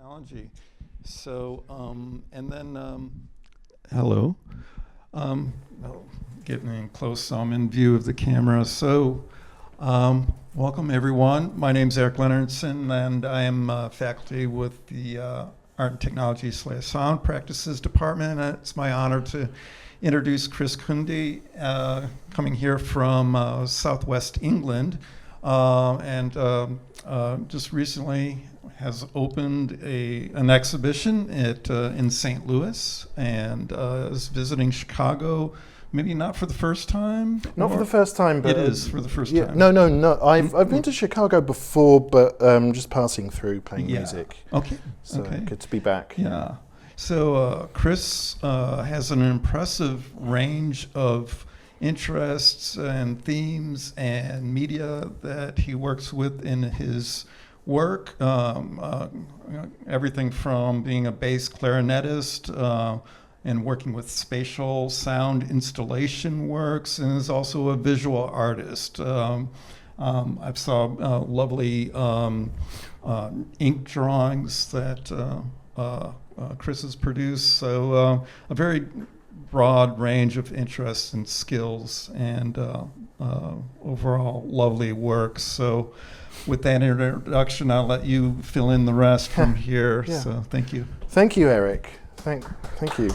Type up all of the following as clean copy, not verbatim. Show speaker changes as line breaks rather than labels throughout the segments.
technology. So, hello. I'll get in close so I'm in view of the camera. So, welcome everyone. My name's Eric Leonardson, and I am faculty with the Art and Technology / Sound Practices Department. It's my honor to introduce Chris Cundy, coming here from Southwest England, and just recently has opened an exhibition in St. Louis, and is visiting Chicago. Maybe not for the first time.
Not for the first time, but
it is for the first time.
No. I've been to Chicago before, but just passing through, playing music.
Okay.
So
okay.
Good to be back.
Yeah. So Chris has an impressive range of interests and themes and media that he works with in his work. Everything from being a bass clarinetist and working with spatial sound installation works, and is also a visual artist. I saw lovely ink drawings that Chris has produced, so a very broad range of interests and skills, and overall lovely works. So with that introduction, I'll let you fill in the rest from here.
Yeah.
So thank you.
Thank you, Eric. Thank you.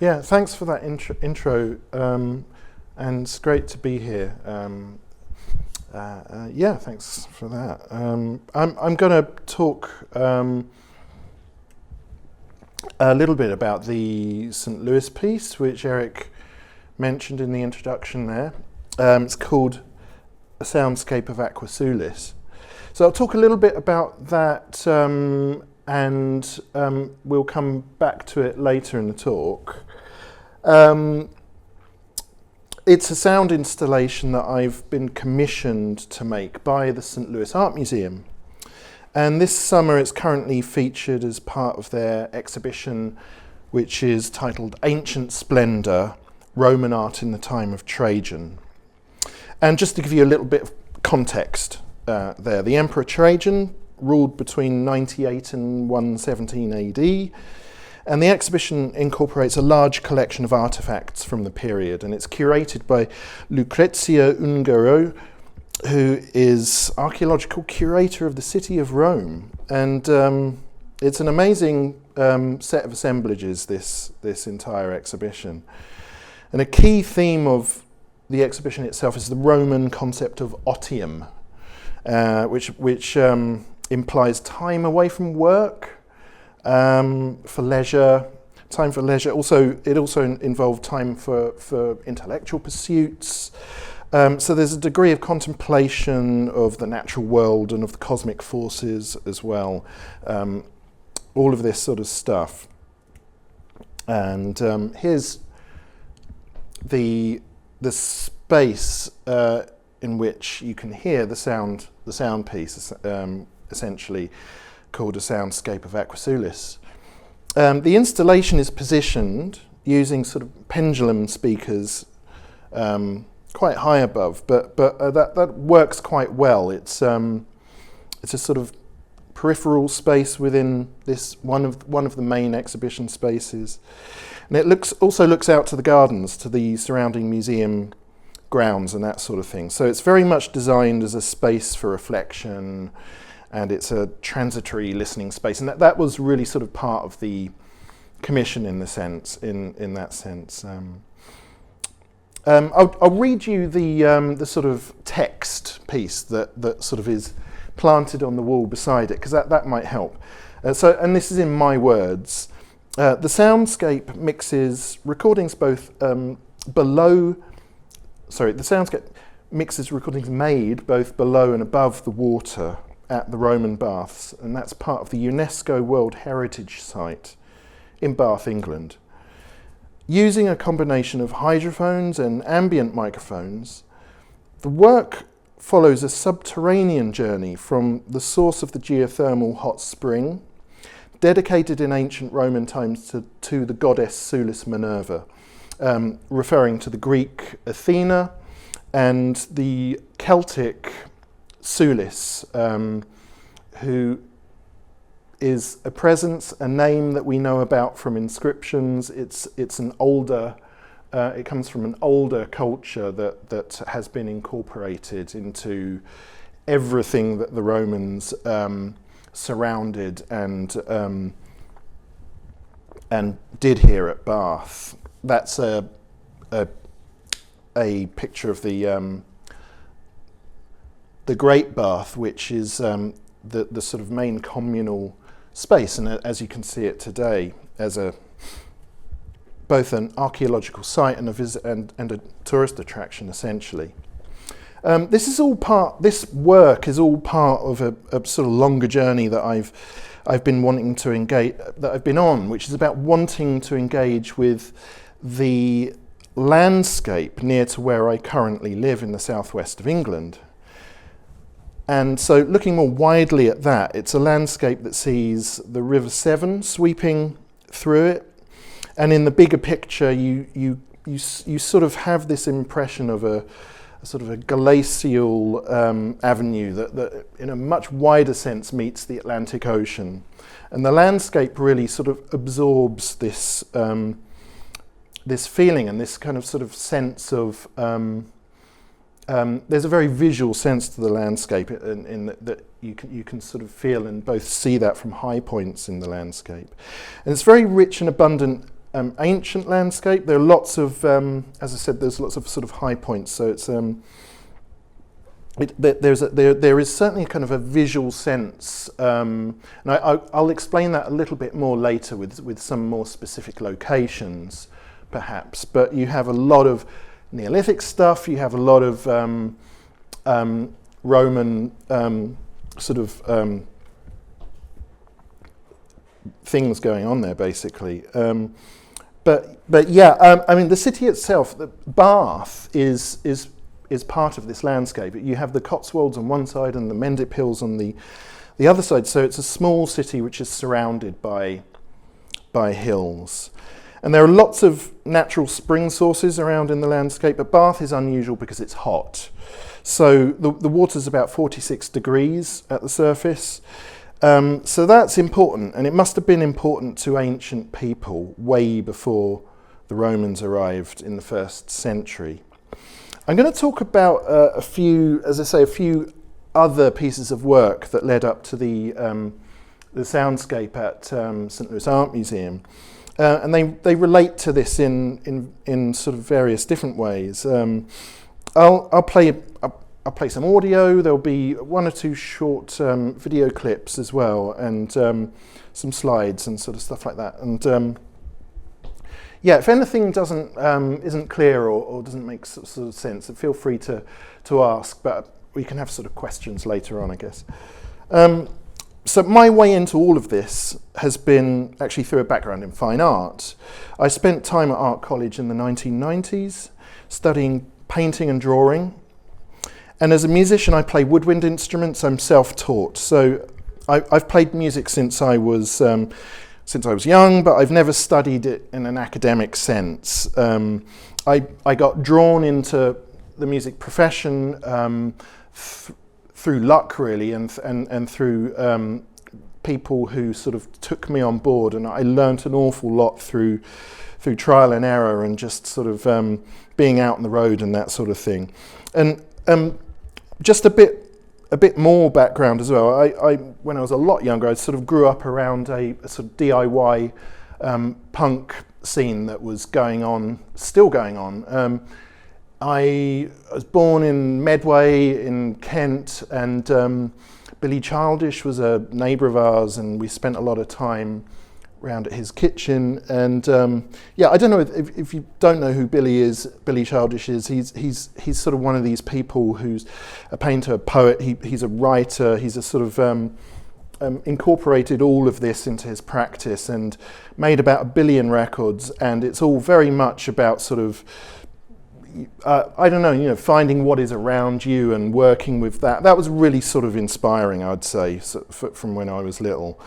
Yeah, thanks for that intro, and it's great to be here. Yeah, thanks for that. I'm going to talk a little bit about the St. Louis piece, which Eric mentioned in the introduction there. It's called A Soundscape of Aquae Sulis. So I'll talk a little bit about that, and we'll come back to it later in the talk. It's a sound installation that I've been commissioned to make by the St. Louis Art Museum. And this summer it's currently featured as part of their exhibition, which is titled Ancient Splendor, Roman Art in the Time of Trajan. And just to give you a little bit of context there, the Emperor Trajan ruled between 98 and 117 AD, and the exhibition incorporates a large collection of artifacts from the period, and it's curated by Lucrezia Ungaro, who is archaeological curator of the city of Rome. And it's an amazing set of assemblages, this entire exhibition. And a key theme of the exhibition itself is the Roman concept of otium, which implies time away from work, for leisure, time for leisure. It also involved time for intellectual pursuits. So there's a degree of contemplation of the natural world and of the cosmic forces as well. All of this sort of stuff. And here's the space in which you can hear the sound piece, essentially called A Soundscape of Aquae Sulis. The installation is positioned using sort of pendulum speakers quite high above, but that works quite well. It's a sort of peripheral space within this one of the main exhibition spaces, and it also looks out to the gardens, to the surrounding museum grounds and that sort of thing. So it's very much designed as a space for reflection, and it's a transitory listening space, and that was really sort of part of the commission in that sense. I'll read you the sort of text piece that sort of is planted on the wall beside it, because that might help. And this is in my words. The soundscape mixes recordings the soundscape mixes recordings made both below and above the water at the Roman Baths, and that's part of the UNESCO World Heritage Site in Bath, England. Using a combination of hydrophones and ambient microphones, the work follows a subterranean journey from the source of the geothermal hot spring, dedicated in ancient Roman times to the goddess Sulis Minerva, referring to the Greek Athena and the Celtic Sulis, who is a presence, a name that we know about from inscriptions. It's an older, it comes from an older culture that has been incorporated into everything that the Romans surrounded and did here at Bath. That's a picture of the Great Bath, which is the sort of main communal space, and as you can see it today, as both an archaeological site and a tourist attraction, essentially. This work is all part of a sort of longer journey that I've been wanting to engage, that I've been on, which is about wanting to engage with the landscape near to where I currently live in the southwest of England. And so looking more widely at that, it's a landscape that sees the River Severn sweeping through it. And in the bigger picture, you sort of have this impression of a sort of a glacial avenue that in a much wider sense meets the Atlantic Ocean. And the landscape really sort of absorbs this this feeling and this kind of sort of sense of there's a very visual sense to the landscape in that you can sort of feel and both see that from high points in the landscape. And it's very rich and abundant ancient landscape. There are lots of, as I said, there's lots of sort of high points. So it's there is certainly a kind of a visual sense, and I'll explain that a little bit more later with some more specific locations, perhaps. But you have a lot of Neolithic stuff. You have a lot of Roman sort of things going on there, basically. But yeah, I mean, the city itself, the Bath, is part of this landscape. You have the Cotswolds on one side and the Mendip Hills on the other side. So it's a small city which is surrounded by hills. And there are lots of natural spring sources around in the landscape, but Bath is unusual because it's hot. So the water's about 46 degrees at the surface. So that's important, and it must have been important to ancient people way before the Romans arrived in the 1st century. I'm going to talk about a few other pieces of work that led up to the soundscape at St. Louis Art Museum. And they relate to this in sort of various different ways. I'll play some audio. There'll be 1 or 2 short video clips as well, and some slides and sort of stuff like that. And yeah, if anything isn't clear or doesn't make sort of sense, feel free to ask. But we can have sort of questions later on, I guess. So my way into all of this has been actually through a background in fine art. I spent time at art college in the 1990s studying painting and drawing. And as a musician, I play woodwind instruments. I'm self-taught. So I've played music since I was young, but I've never studied it in an academic sense. I got drawn into the music profession through luck, really, and through people who sort of took me on board, and I learnt an awful lot through trial and error and just sort of being out on the road and that sort of thing. And just a bit more background as well. I when I was a lot younger, I sort of grew up around a sort of DIY punk scene that was still going on. I was born in Medway in Kent, and Billy Childish was a neighbour of ours, and we spent a lot of time round at his kitchen. And yeah, I don't know if you don't know who Billy Childish is. He's sort of one of these people who's a painter, a poet. He's a writer. He's a sort of incorporated all of this into his practice and made about 1 billion records. And it's all very much about sort of I don't know, finding what is around you and working with that. That was really sort of inspiring, I'd say, from when I was little.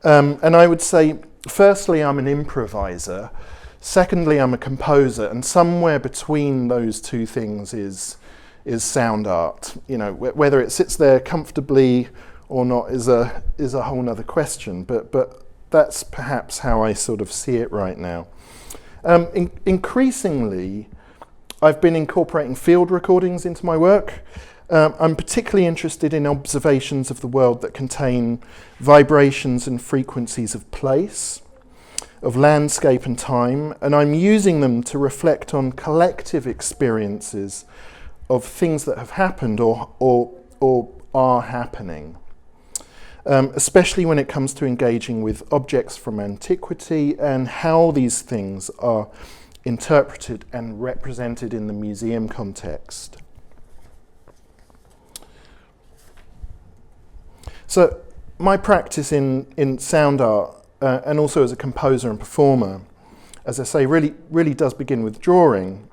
And I would say, firstly, I'm an improviser. Secondly, I'm a composer. And somewhere between those two things is sound art. Whether it sits there comfortably or not is a whole nother question, but that's perhaps how I sort of see it right now. Increasingly, I've been incorporating field recordings into my work. I'm particularly interested in observations of the world that contain vibrations and frequencies of place, of landscape and time, and I'm using them to reflect on collective experiences of things that have happened or are happening, especially when it comes to engaging with objects from antiquity and how these things are interpreted and represented in the museum context. So my practice in sound art and also as a composer and performer, as I say, really does begin with drawing.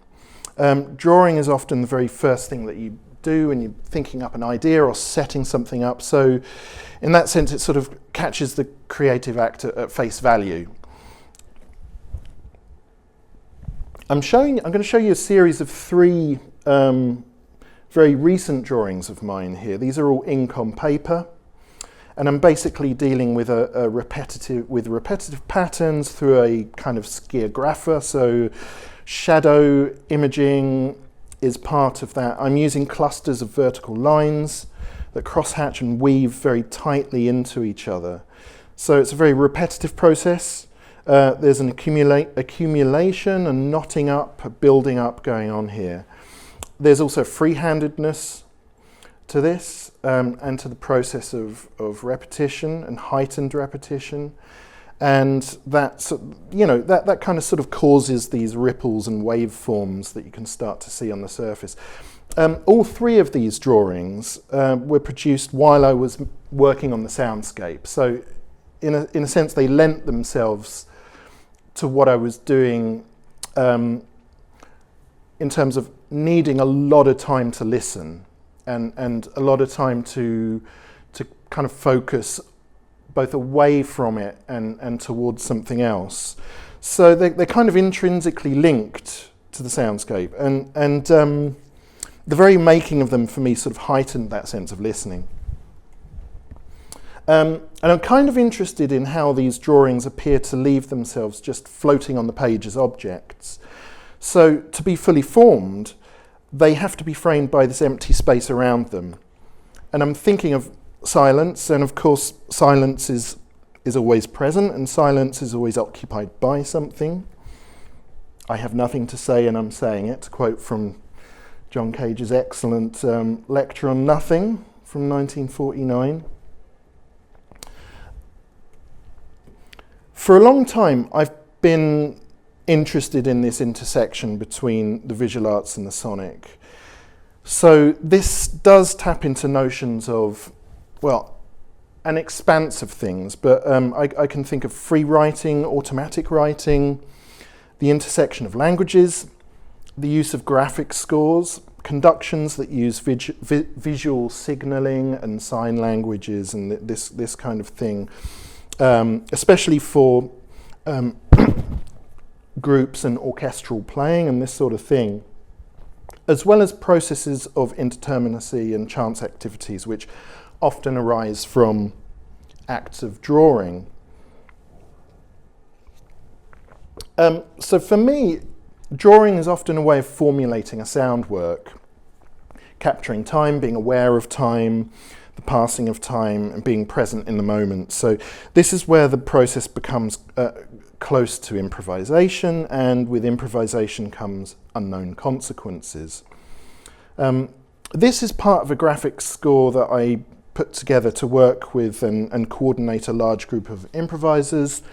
Drawing is often the very first thing that you do when you're thinking up an idea or setting something up. So in that sense, it sort of catches the creative act at face value. I'm going to show you a series of 3 very recent drawings of mine here. These are all ink on paper. And I'm basically dealing with repetitive patterns through a kind of skiographer. So shadow imaging is part of that. I'm using clusters of vertical lines that crosshatch and weave very tightly into each other. So it's a very repetitive process. There's an accumulation and knotting up, a building up going on here. There's also freehandedness to this and to the process of repetition and heightened repetition, and that kind of sort of causes these ripples and waveforms that you can start to see on the surface. All 3 of these drawings were produced while I was working on the soundscape, so in a sense they lent themselves to what I was doing in terms of needing a lot of time to listen. And a lot of time to kind of focus both away from it and towards something else. So they're kind of intrinsically linked to the soundscape. And the very making of them for me sort of heightened that sense of listening. And I'm kind of interested in how these drawings appear to leave themselves just floating on the page as objects. So to be fully formed, they have to be framed by this empty space around them. And I'm thinking of silence, and of course silence is always present, and silence is always occupied by something. I have nothing to say and I'm saying it, to quote from John Cage's excellent lecture on nothing from 1949. For a long time I've been interested in this intersection between the visual arts and the sonic. So this does tap into notions of, well, an expanse of things, but I can think of free writing, automatic writing, the intersection of languages, the use of graphic scores, conductions that use visual signalling and sign languages and this kind of thing, especially for groups and orchestral playing and this sort of thing, as well as processes of indeterminacy and chance activities which often arise from acts of drawing. So for me, drawing is often a way of formulating a sound work, capturing time, being aware of time, the passing of time, and being present in the moment. So this is where the process becomes close to improvisation, and with improvisation comes unknown consequences. This is part of a graphic score that I put together to work with and coordinate a large group of improvisers,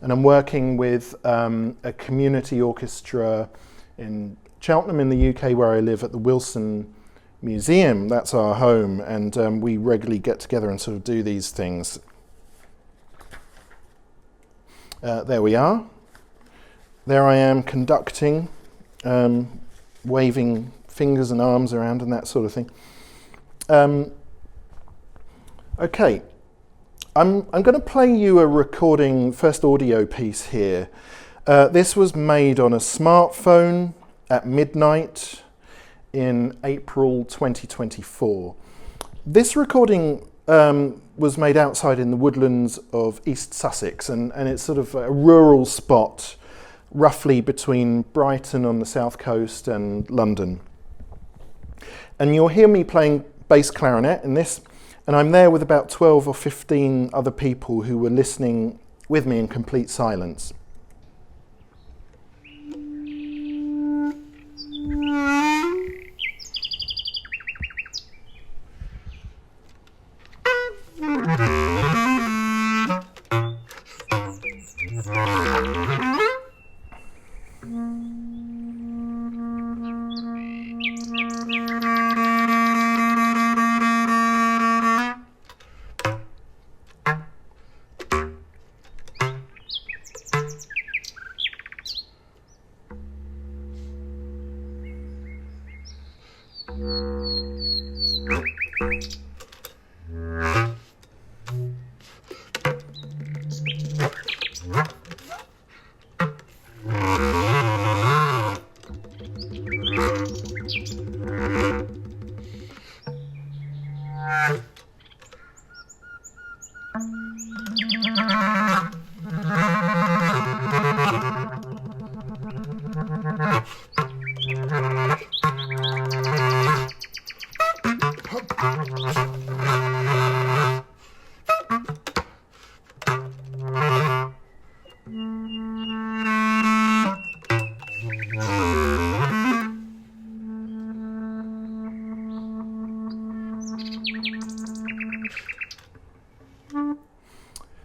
and I'm working with a community orchestra in Cheltenham in the UK where I live at the Wilson Museum. That's our home, and we regularly get together and sort of do these things. There we are. There I am conducting, waving fingers and arms around and that sort of thing. Okay, I'm going to play you a recording, first audio piece here. This was made on a smartphone at midnight in April 2024. This recording was made outside in the woodlands of East Sussex, and it's sort of a rural spot, roughly between Brighton on the south coast and London. And you'll hear me playing bass clarinet in this, and I'm there with about 12 or 15 other people who were listening with me in complete silence.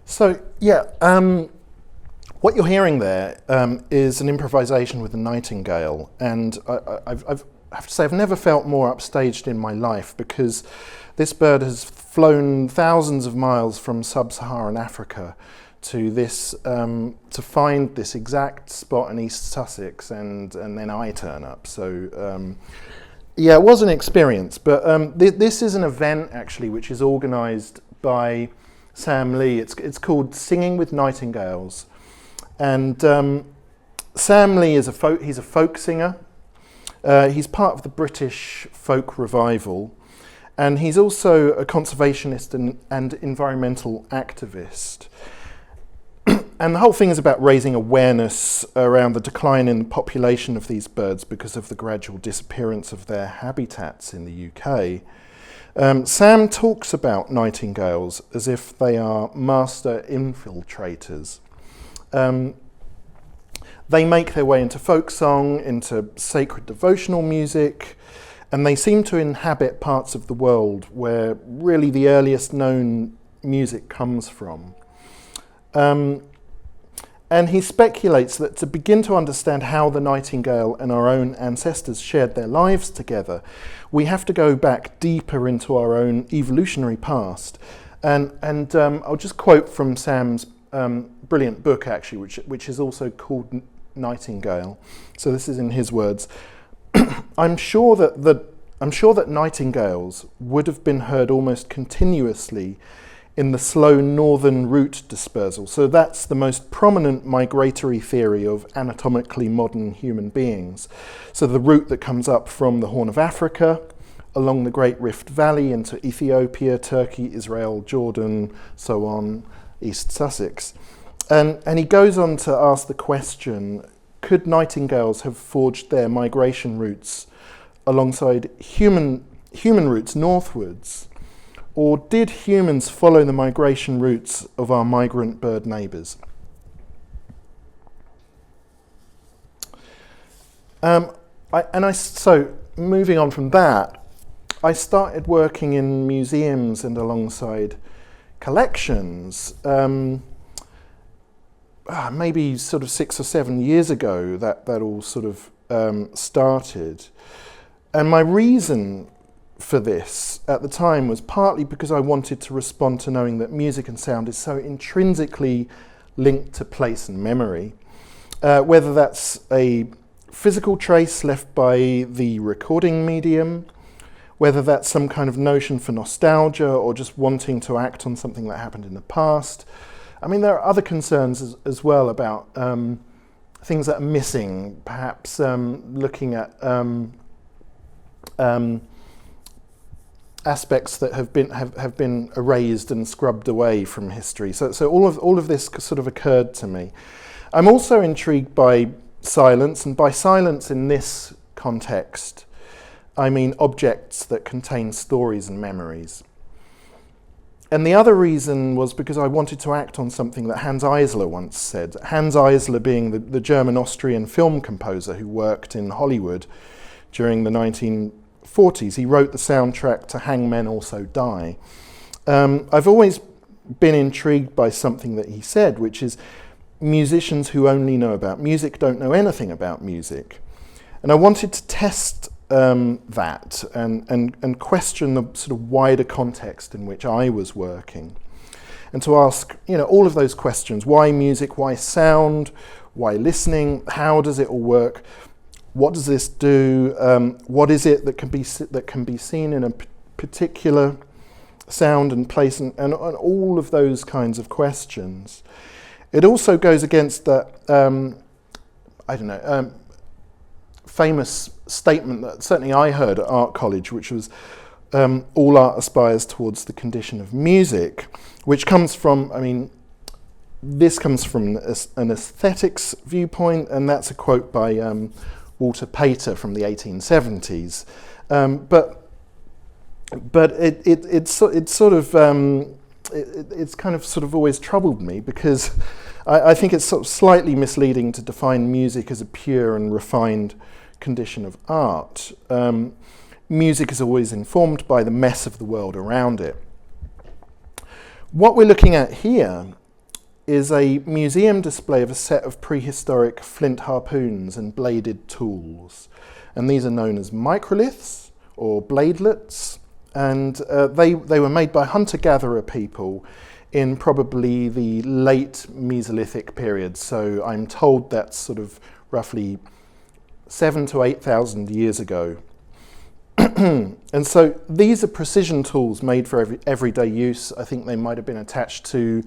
So, yeah, what you're hearing there is an improvisation with a nightingale, and I have to say I've never felt more upstaged in my life, because this bird has flown thousands of miles from sub-Saharan Africa to this to find this exact spot in East Sussex, and then I turn up. So yeah, it was an experience, but this is an event actually which is organised by Sam Lee. It's called Singing with Nightingales, and Sam Lee is he's a folk singer. He's part of the British folk revival, and he's also a conservationist and environmental activist. And the whole thing is about raising awareness around the decline in the population of these birds because of the gradual disappearance of their habitats in the UK. Sam talks about nightingales as if they are master infiltrators. They make their way into folk song, into sacred devotional music, and they seem to inhabit parts of the world where really the earliest known music comes from. And he speculates that to begin to understand how the nightingale and our own ancestors shared their lives together, we have to go back deeper into our own evolutionary past. And I'll just quote from Sam's brilliant book, actually, which is also called Nightingale. So this is in his words. I'm sure that nightingales would have been heard almost continuously in the slow northern route dispersal. So that's the most prominent migratory theory of anatomically modern human beings. So the route that comes up from the Horn of Africa, along the Great Rift Valley into Ethiopia, Turkey, Israel, Jordan, so on, East Sussex. And he goes on to ask the question, could nightingales have forged their migration routes alongside human routes northwards? Or did humans follow the migration routes of our migrant bird neighbours? So moving on from that, I started working in museums and alongside collections. Maybe sort of 6 or 7 years ago that all sort of started. And my reason for this at the time was partly because I wanted to respond to knowing that music and sound is so intrinsically linked to place and memory, whether that's a physical trace left by the recording medium, whether that's some kind of notion for nostalgia or just wanting to act on something that happened in the past. I mean, there are other concerns as well about things that are missing, perhaps looking at aspects that have been erased and scrubbed away from history. So all of this sort of occurred to me. I'm also intrigued by silence, and by silence in this context, I mean objects that contain stories and memories. And the other reason was because I wanted to act on something that Hans Eisler once said. Hans Eisler being the German-Austrian film composer who worked in Hollywood during the 1940s. He wrote the soundtrack to Hang Men Also Die. I've always been intrigued by something that he said, which is musicians who only know about music don't know anything about music. And I wanted to test that and question the sort of wider context in which I was working, and to ask, all of those questions: why music, why sound, why listening, how does it all work, what does this do, what is it that can be seen in a particular sound and place, and all of those kinds of questions. It also goes against that famous statement that certainly I heard at art college, which was all art aspires towards the condition of music, which comes from, this comes from an aesthetics viewpoint, and that's a quote by Walter Pater from the 1870s. But it's kind of always troubled me, because I think it's sort of slightly misleading to define music as a pure and refined condition of art. Music is always informed by the mess of the world around it. What we're looking at here is a museum display of a set of prehistoric flint harpoons and bladed tools. And these are known as microliths or bladelets. And they were made by hunter-gatherer people in probably the late Mesolithic period. So I'm told that's sort of roughly 7,000 to 8,000 years ago. And so these are precision tools made for everyday use. I think they might have been attached to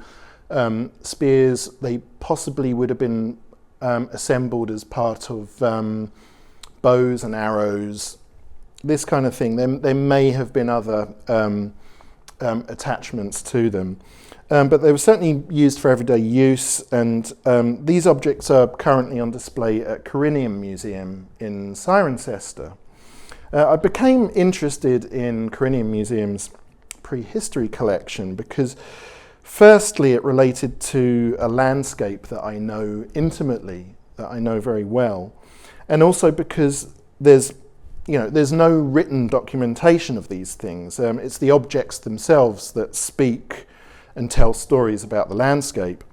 spears. They possibly would have been assembled as part of bows and arrows, this kind of thing. There may have been other attachments to them. But they were certainly used for everyday use, and these objects are currently on display at Corinium Museum in Cirencester. I became interested in Corinium Museum's prehistory collection because, firstly, it related to a landscape that I know intimately, that I know very well, and also because there's no written documentation of these things. It's the objects themselves that speak and tell stories about the landscape.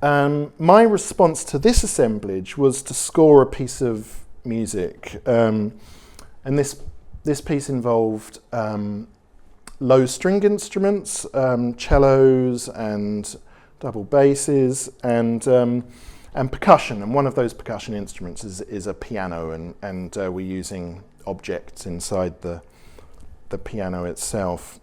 My response to this assemblage was to score a piece of music, and this piece involved low stringed instruments, cellos and double basses, and percussion. And one of those percussion instruments is a piano, and we're using objects inside the piano itself.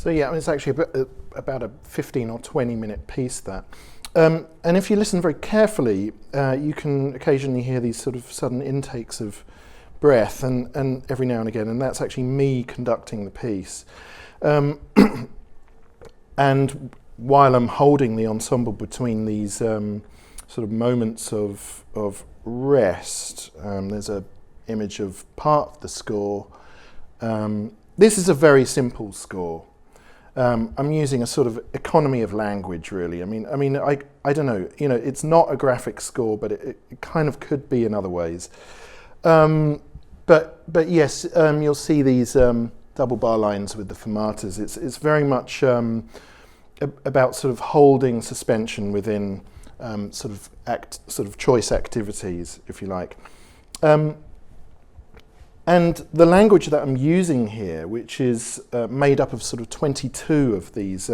So yeah, I mean, it's actually about a 15 or 20 minute piece, that. And if you listen very carefully, you can occasionally hear these sort of sudden intakes of breath, and every now and again, and that's actually me conducting the piece. And while I'm holding the ensemble between these sort of moments of rest, there's an image of part of the score. This is a very simple score. I'm using a sort of economy of language, really. I mean, I don't know. You know, it's not a graphic score, but it kind of could be in other ways. But yes, you'll see these double bar lines with the fermatas. It's very much about sort of holding suspension within sort of choice activities, if you like. And the language that I'm using here, which is made up of sort of 22 of these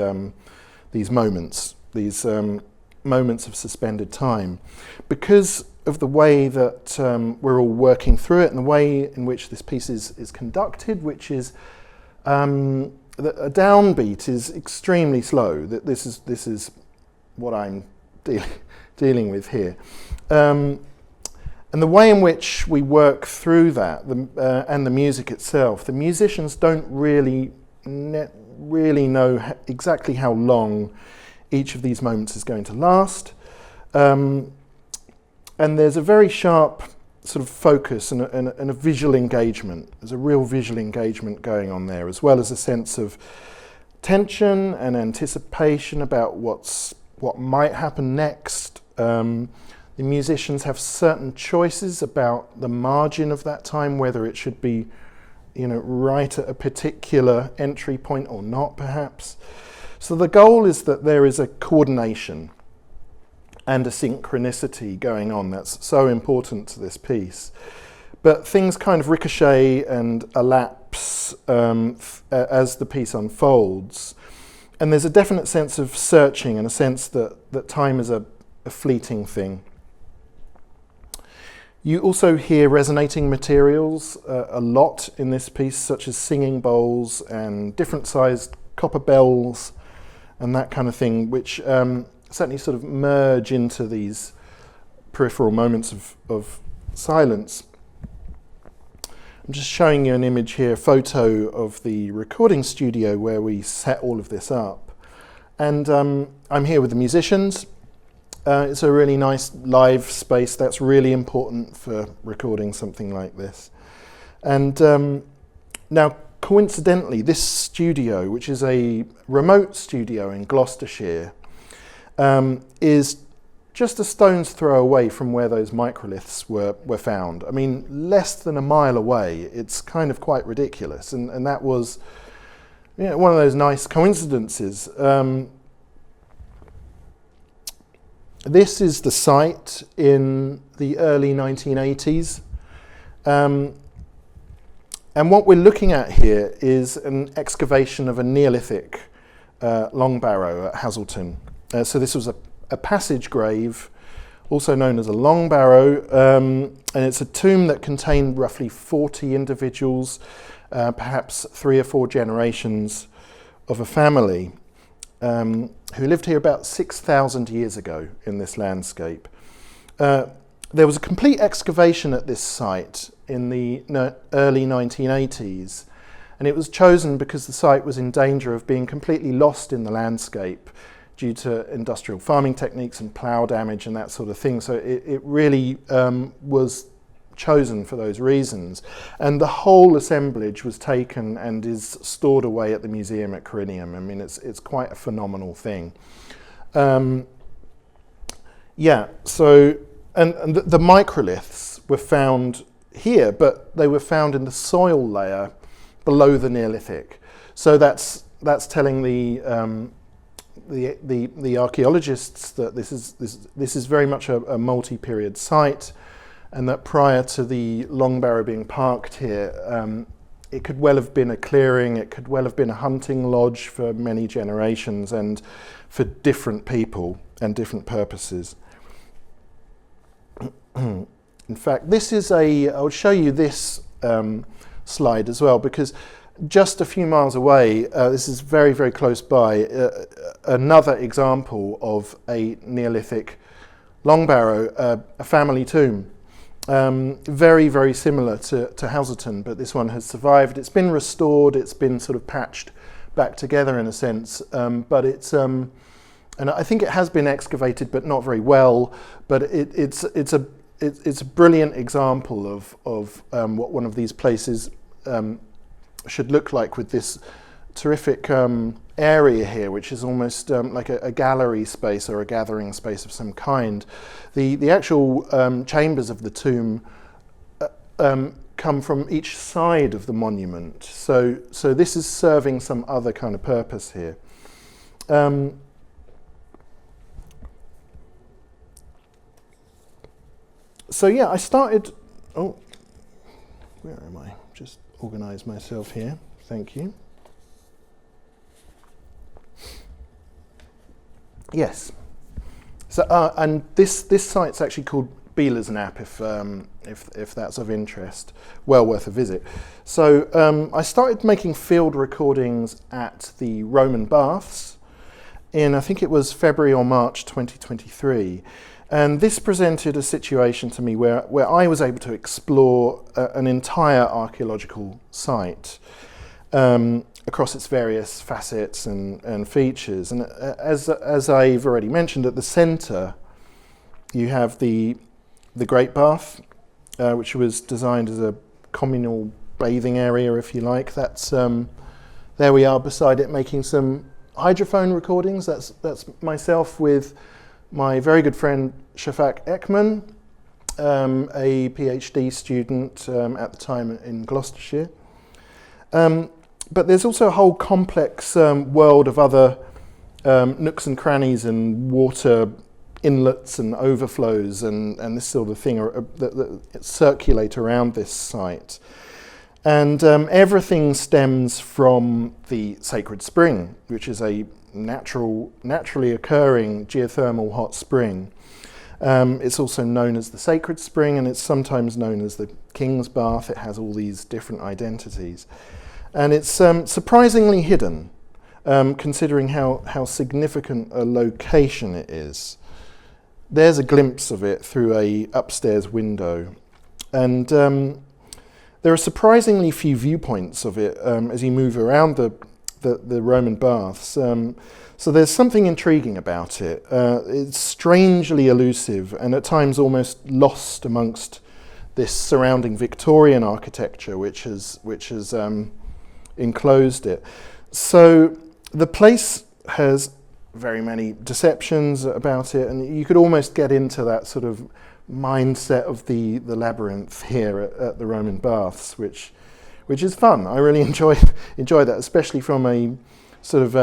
moments, moments of suspended time, because of the way that we're all working through it and the way in which this piece is conducted, which is a downbeat is extremely slow. This is what I'm dealing with here. And the way in which we work through that, and the music itself, the musicians don't really know exactly how long each of these moments is going to last. And there's a very sharp sort of focus and a visual engagement. There's a real visual engagement going on there, as well as a sense of tension and anticipation about what might happen next. The musicians have certain choices about the margin of that time, whether it should be, you know, right at a particular entry point or not, perhaps. So the goal is that there is a coordination and a synchronicity going on that's so important to this piece. But things kind of ricochet and elapse as the piece unfolds. And there's a definite sense of searching and a sense that time is a fleeting thing. You also hear resonating materials a lot in this piece, such as singing bowls and different sized copper bells and that kind of thing, which certainly sort of merge into these peripheral moments of silence. I'm just showing you an image here, a photo of the recording studio where we set all of this up. And I'm here with the musicians. It's a really nice live space that's really important for recording something like this. And now, coincidentally, this studio, which is a remote studio in Gloucestershire, is just a stone's throw away from where those microliths were found. I mean, less than a mile away. It's kind of quite ridiculous. And that was, you know, one of those nice coincidences. This is the site in the early 1980s. And what we're looking at here is an excavation of a Neolithic long barrow at Hazleton. So this was a passage grave, also known as a long barrow, and it's a tomb that contained roughly 40 individuals, perhaps 3 or 4 generations of a family. Who lived here about 6,000 years ago in this landscape. There was a complete excavation at this site in the early 1980s, and it was chosen because the site was in danger of being completely lost in the landscape due to industrial farming techniques and plough damage and that sort of thing. So it really was chosen for those reasons. And the whole assemblage was taken and is stored away at the museum at Corinium. I mean, it's quite a phenomenal thing. Yeah, so, and the microliths were found here, but they were found in the soil layer below the Neolithic. So that's telling the archaeologists that this is very much a multi-period site, and that prior to the long barrow being parked here, it could well have been a clearing, it could well have been a hunting lodge for many generations and for different people and different purposes. In fact, this is I'll show you this slide as well, because just a few miles away, this is very, very close by, another example of a Neolithic long barrow, a family tomb. Very, very similar to Houserton, but this one has survived. It's been restored, it's been sort of patched back together in a sense, but it's, and I think it has been excavated, but not very well, but it's a brilliant example of what one of these places should look like, with this terrific area here, which is almost like a gallery space or a gathering space of some kind. The actual chambers of the tomb come from each side of the monument, so this is serving some other kind of purpose here. So yeah, I started. Oh, where am I? Just organise myself here. Thank you. Yes. So and this site's actually called Beeler's Nap, if that's of interest. Well worth a visit. So I started making field recordings at the Roman Baths in, I think it was February or March 2023. And this presented a situation to me where I was able to explore an entire archaeological site across its various facets and features. And as I've already mentioned, at the centre you have the Great Bath, which was designed as a communal bathing area, if you like. That's there we are beside it, making some hydrophone recordings. That's myself with my very good friend Shafak Ekman, a PhD student at the time in Gloucestershire. But there's also a whole complex world of other nooks and crannies and water inlets and overflows and this sort of thing that circulate around this site. And everything stems from the Sacred Spring, which is a naturally occurring geothermal hot spring. It's also known as the Sacred Spring, and it's sometimes known as the King's Bath. It has all these different identities. And it's surprisingly hidden, considering how significant a location it is. There's a glimpse of it through a upstairs window. And there are surprisingly few viewpoints of it as you move around the Roman Baths. So there's something intriguing about it. It's strangely elusive and at times almost lost amongst this surrounding Victorian architecture which has enclosed it. So the place has very many deceptions about it, and you could almost get into that sort of mindset of the labyrinth here at the Roman Baths, which is fun. I really enjoy that, especially from a sort of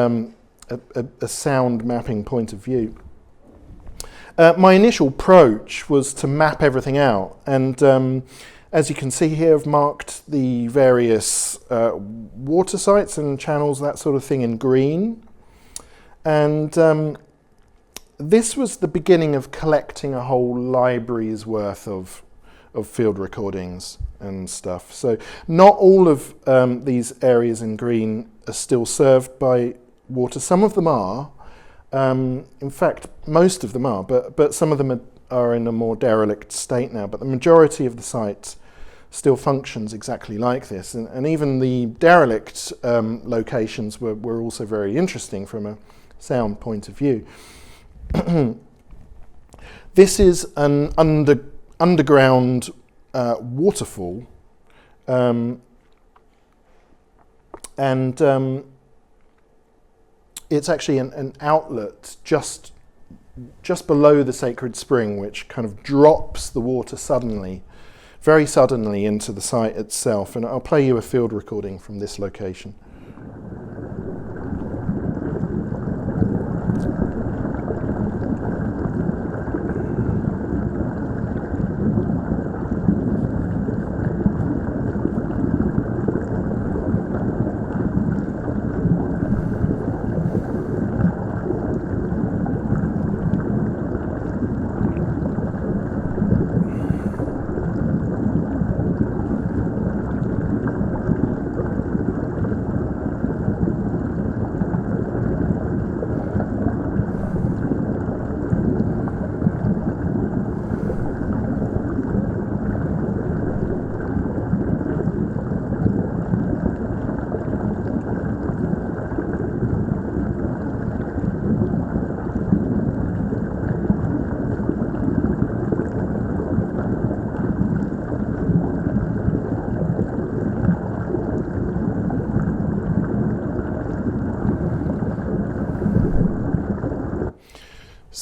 a sound mapping point of view. My initial approach was to map everything out, and as you can see here, I've marked the various water sites and channels, that sort of thing, in green. And this was the beginning of collecting a whole library's worth of field recordings and stuff. So not all of these areas in green are still served by water. Some of them are. In fact, most of them are, but some of them are in a more derelict state now. But the majority of the site still functions exactly like this. And even the derelict locations were also very interesting from a sound point of view. This is an underground waterfall, and it's actually an outlet just below the Sacred Spring, which kind of drops the water very suddenly into the site itself. And I'll play you a field recording from this location.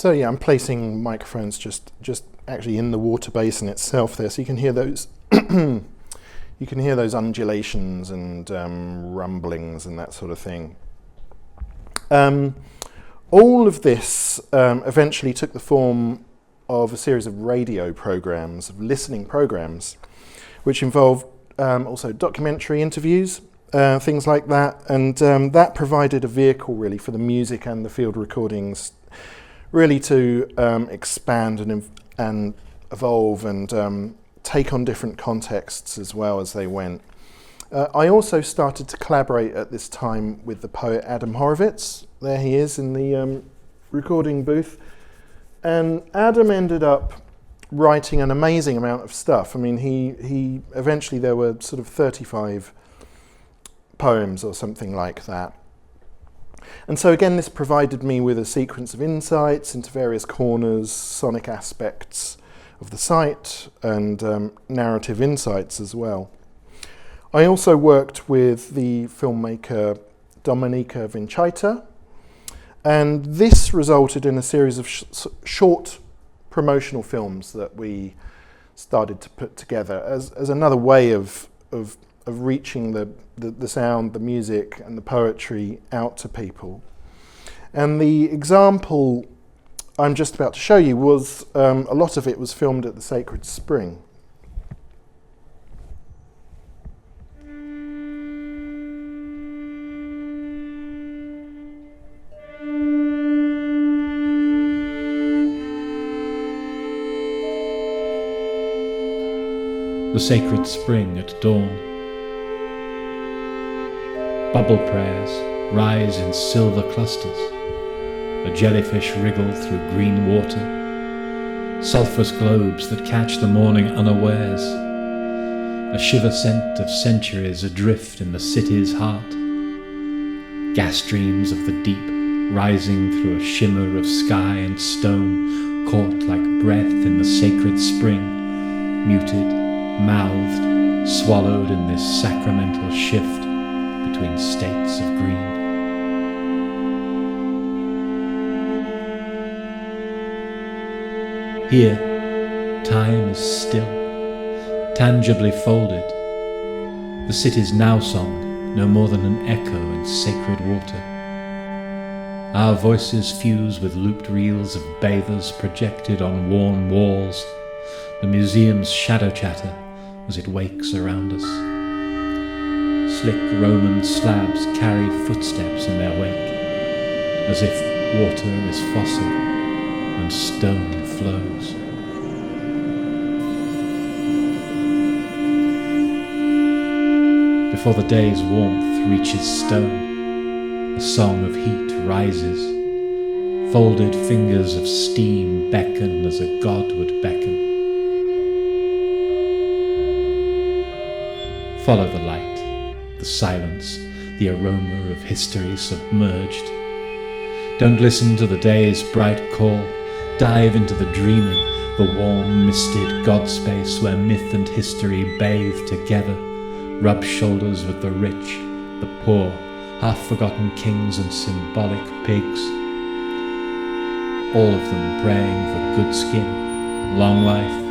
So yeah, I'm placing microphones just actually in the water basin itself there, so you can hear those. You can hear those undulations and rumblings and that sort of thing. All of this eventually took the form of a series of radio programs, of listening programs, which involved also documentary interviews, things like that, and that provided a vehicle really for the music and the field recordings really to expand and evolve and take on different contexts as well as they went. I also started to collaborate at this time with the poet Adam Horovitz. There he is in the recording booth. And Adam ended up writing an amazing amount of stuff. I mean, he eventually there were sort of 35 poems or something like that. And so again, this provided me with a sequence of insights into various corners, sonic aspects of the site, and narrative insights as well. I also worked with the filmmaker Dominika Vinchaita, and this resulted in a series of short promotional films that we started to put together as another way of reaching the sound, the music and the poetry out to people. And the example I'm just about to show you was, a lot of it was filmed at the Sacred Spring.
The sacred spring at dawn. Bubble prayers rise in silver clusters. A jellyfish wriggle through green water. Sulphurous globes that catch the morning unawares. A shiver scent of centuries adrift in the city's heart. Gas streams of the deep rising through a shimmer of sky and stone, caught like breath in the sacred spring, muted, mouthed, swallowed in this sacramental shift between states of green. Here, time is still, tangibly folded. The city's now song, no more than an echo in sacred water. Our voices fuse with looped reels of bathers projected on worn walls. The museum's shadow chatter as it wakes around us. Slick Roman slabs carry footsteps in their wake, as if water is fossil and stone flows. Before the day's warmth reaches stone, a song of heat rises. Folded fingers of steam beckon as a god would beckon. Follow the light, the silence, the aroma of history submerged. Don't listen to the day's bright call. Dive into the dreaming, the warm, misted God space where myth and history bathe together. Rub shoulders with the rich, the poor, half-forgotten kings and symbolic pigs. All of them praying for good skin, long life,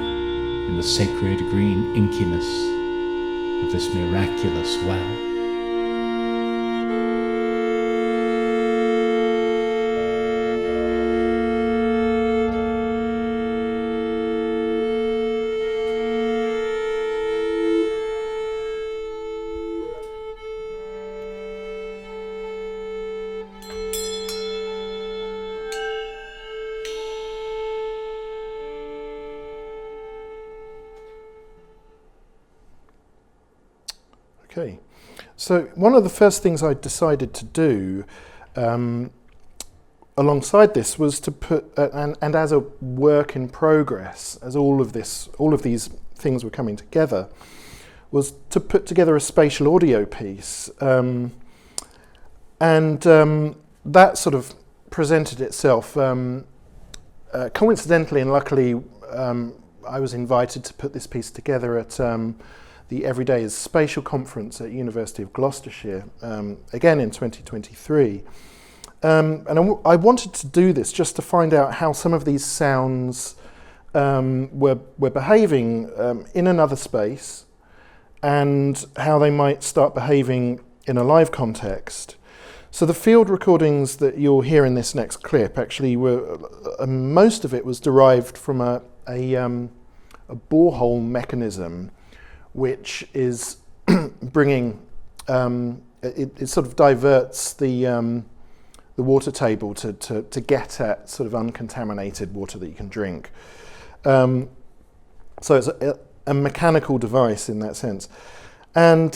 in the sacred green inkiness of this miraculous well.
Okay, so one of the first things I decided to do alongside this was to put, and as a work in progress, as all of these things were coming together, was to put together a spatial audio piece, and that sort of presented itself coincidentally and luckily. I was invited to put this piece together at the Everyday's Spatial Conference at University of Gloucestershire, again in 2023. I wanted to do this just to find out how some of these sounds were behaving in another space, and how they might start behaving in a live context. So the field recordings that you'll hear in this next clip actually were, most of it was derived from a borehole mechanism, which is bringing, it sort of diverts the water table to get at sort of uncontaminated water that you can drink. So it's a mechanical device in that sense. And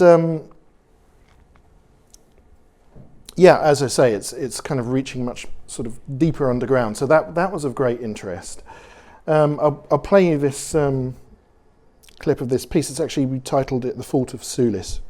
yeah, as I say, it's kind of reaching much sort of deeper underground. So that was of great interest. I'll play you this clip of this piece. It's actually, we titled it "The Fault of Sulis."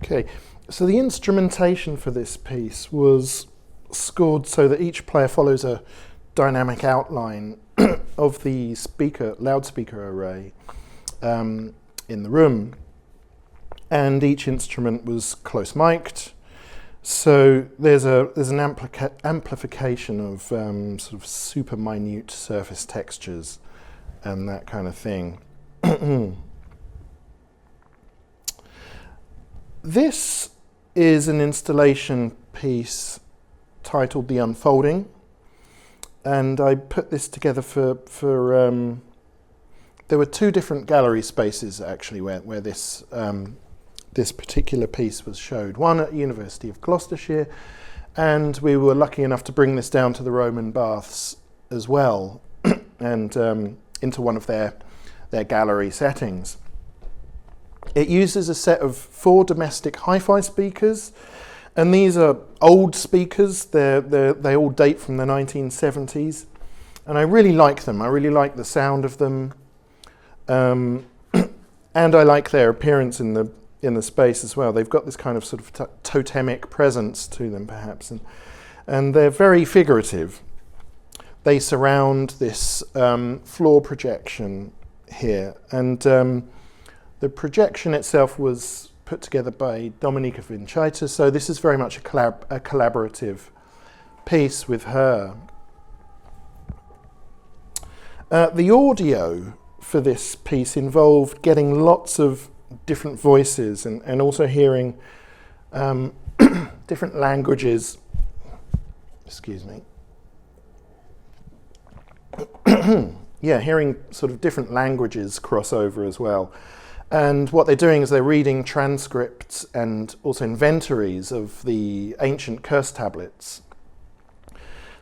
Okay, so the instrumentation for this piece was scored so that each player follows a dynamic outline of the loudspeaker array in the room, and each instrument was close mic'd. So there's an amplification of sort of super minute surface textures and that kind of thing. This is an installation piece titled "The Unfolding," and I put this together for there were two different gallery spaces actually where this this particular piece was showed. One at University of Gloucestershire, and we were lucky enough to bring this down to the Roman Baths as well, and into one of their gallery settings. It uses a set of 4 domestic hi-fi speakers, and these are old speakers. They all date from the 1970s, and I really like them. I really like the sound of them, and I like their appearance in the space as well. They've got this kind of sort of totemic presence to them, perhaps, and they're very figurative. They surround this floor projection here, and the projection itself was put together by Dominika Vinciata, so this is very much a collaborative piece with her. The audio for this piece involved getting lots of different voices and also hearing different languages. Excuse me. Yeah, hearing sort of different languages cross over as well. And what they're doing is they're reading transcripts and also inventories of the ancient curse tablets.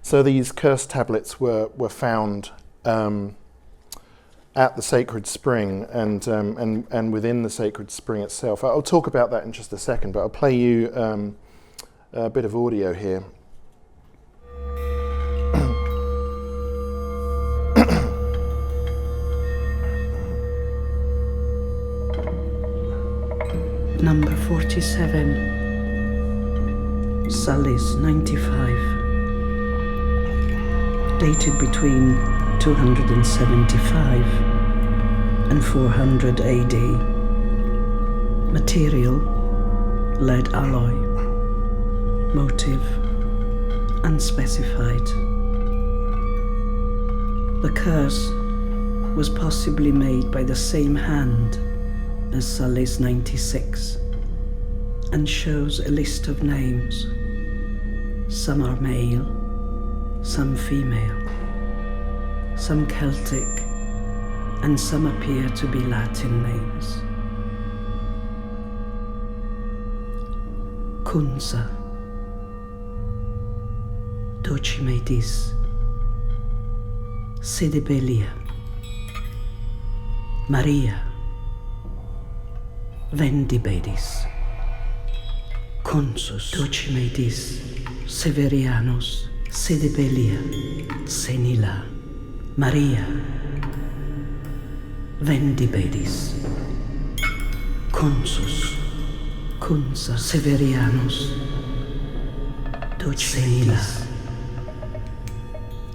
So these curse tablets were found at the sacred spring and within the sacred spring itself. I'll talk about that in just a second, but I'll play you a bit of audio here.
Number 47, Sulis 95, dated between 275 and 400 AD. Material, lead alloy. Motive, unspecified. The curse was possibly made by the same hand as Sulis 96 and shows a list of names. Some are male, some female, some Celtic, and some appear to be Latin names. Kunsa, Docimedis, Sidibelia, Maria, Vendibedis, Consus, Docimedis, Severianus, Sidibelia, Senila, Maria, Vendibedis, Consus, Kunsa, Severianus, Docimedis,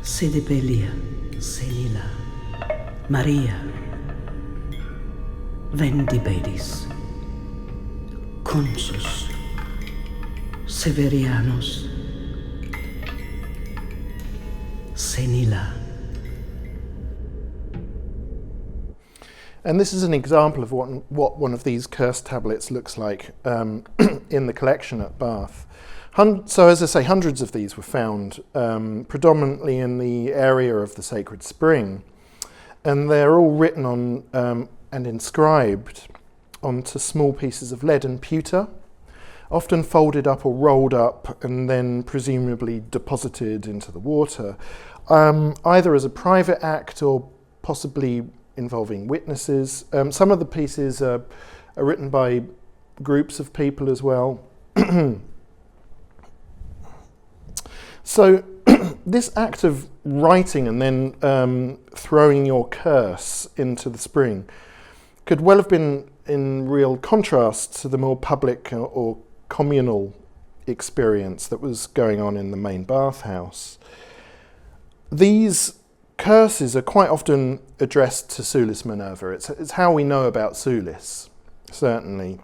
Sidibelia, Senila, Maria, Vendibedis, Consus, Severianus, Senila.
And this is an example of what one of these curse tablets looks like in the collection at Bath. So as I say, hundreds of these were found, predominantly in the area of the Sacred Spring. And they're all written on and inscribed onto small pieces of lead and pewter, often folded up or rolled up and then presumably deposited into the water, either as a private act or possibly involving witnesses. Some of the pieces are written by groups of people as well. So this act of writing and then throwing your curse into the spring could well have been in real contrast to the more public or communal experience that was going on in the main bathhouse. These curses are quite often addressed to Sulis Minerva. It's how we know about Sulis, certainly.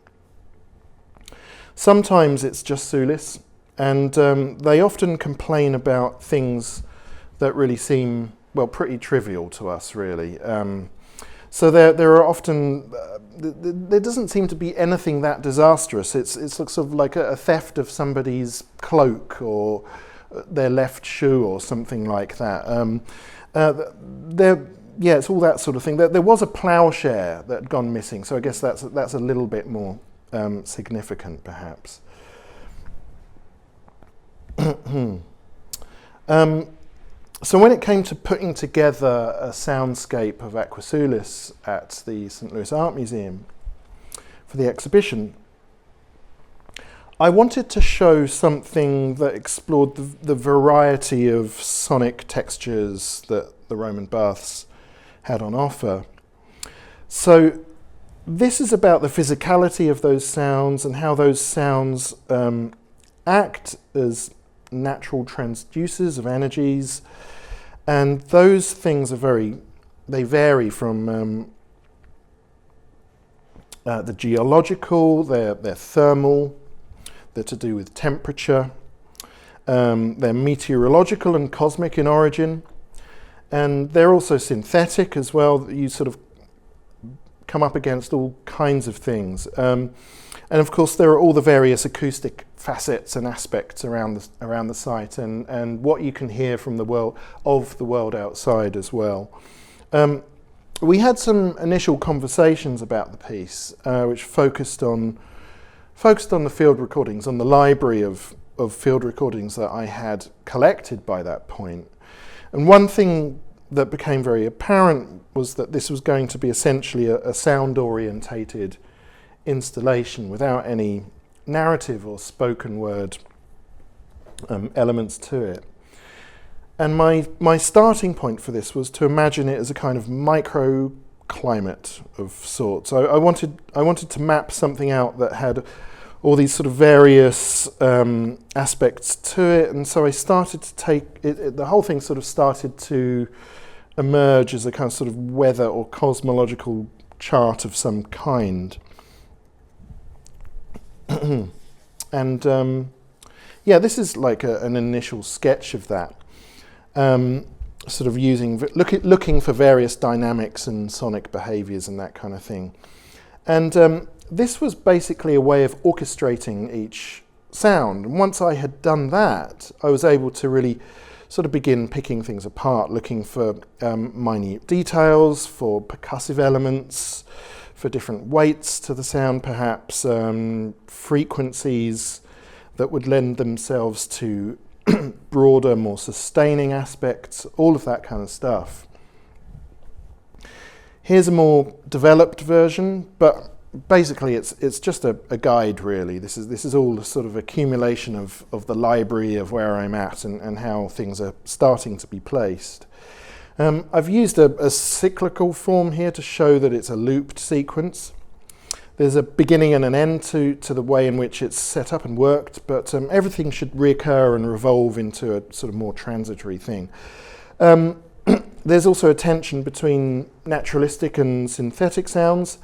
Sometimes it's just Sulis, and they often complain about things that really seem, well, pretty trivial to us, really. So there are often, there doesn't seem to be anything that disastrous. It's sort of like a theft of somebody's cloak or their left shoe or something like that. It's all that sort of thing. There was a ploughshare that had gone missing, so I guess that's a little bit more significant, perhaps. So when it came to putting together a soundscape of Aquae Sulis at the St. Louis Art Museum for the exhibition, I wanted to show something that explored the variety of sonic textures that the Roman baths had on offer. So this is about the physicality of those sounds and how those sounds act as natural transducers of energies, and those things they vary from the geological, they're thermal, they're to do with temperature, they're meteorological and cosmic in origin, and they're also synthetic as well. You sort of come up against all kinds of things. And of course there are all the various acoustic facets and aspects around the site and what you can hear from the world outside as well. We had some initial conversations about the piece which focused on the field recordings, on the library of field recordings that I had collected by that point. And one thing that became very apparent was that this was going to be essentially a sound-orientated installation without any narrative or spoken word elements to it. And my starting point for this was to imagine it as a kind of microclimate of sorts. I wanted to map something out that had all these sort of various aspects to it, and so I started to take it. The whole thing sort of started to emerge as a kind of sort of weather or cosmological chart of some kind. And yeah, this is like an initial sketch of that. Sort of looking for various dynamics and sonic behaviours and that kind of thing. And this was basically a way of orchestrating each sound. And once I had done that, I was able to really sort of begin picking things apart, looking for minute details, for percussive elements, for different weights to the sound perhaps, frequencies that would lend themselves to broader, more sustaining aspects, all of that kind of stuff. Here's a more developed version, but basically it's just a guide really. This is all a sort of accumulation of the library of where I'm at and how things are starting to be placed. I've used a cyclical form here to show that it's a looped sequence. There's a beginning and an end to the way in which it's set up and worked, but everything should reoccur and revolve into a sort of more transitory thing. There's also a tension between naturalistic and synthetic sounds,